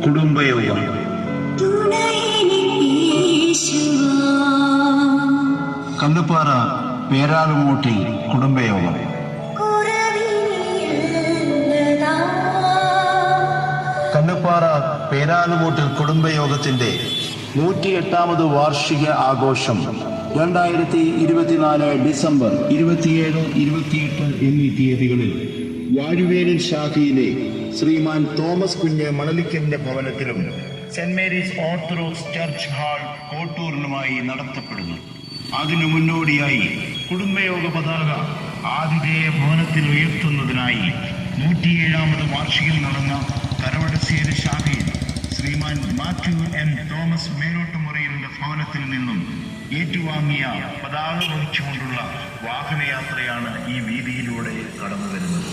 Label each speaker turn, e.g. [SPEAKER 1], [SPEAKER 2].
[SPEAKER 1] കുടുംബയോഗം. കല്ലുപ്പാറ പേരാലുമൂട്ടിൽ കുടുംബയോഗം. കല്ലുപ്പാറ പേരാലുമൂട്ടിൽ കുടുംബയോഗത്തിന്റെ 108ാമത് വാർഷിക ആഘോഷം 2024 ഡിസംബർ 27, 28 എന്നീ തീയതികളിൽ വാഴുവേലിൽ ശാഖയിലെ ശ്രീമാൻ തോമസ് കുഞ്ഞ് മണലിക്കലിന്റെ ഭവനത്തിലും സെന്റ് മേരീസ് ഓർത്തഡോക്സ് ചർച്ച് ഹാൾ കോട്ടൂരിലുമായി നടത്തപ്പെടുന്നു. അതിനു മുന്നോടിയായി കുടുംബയോഗ പതാക ആതിഥേയ ഭവനത്തിൽ ഉയർത്തുന്നതിനായി 107ാമത് വാർഷികം നടന്ന കരവടശ്ശേരി ശാഖയിൽ ശ്രീമാൻ മാത്യു എം തോമസ് മേലോട്ടുമുറിയിലിന്റെ ഭവനത്തിൽ നിന്നും ഏറ്റുവാങ്ങിയ പതാക വഹിച്ചുകൊണ്ടുള്ള വാഹനയാത്രയാണ് ഈ വീതിയിലൂടെ കടന്നു വരുന്നത്.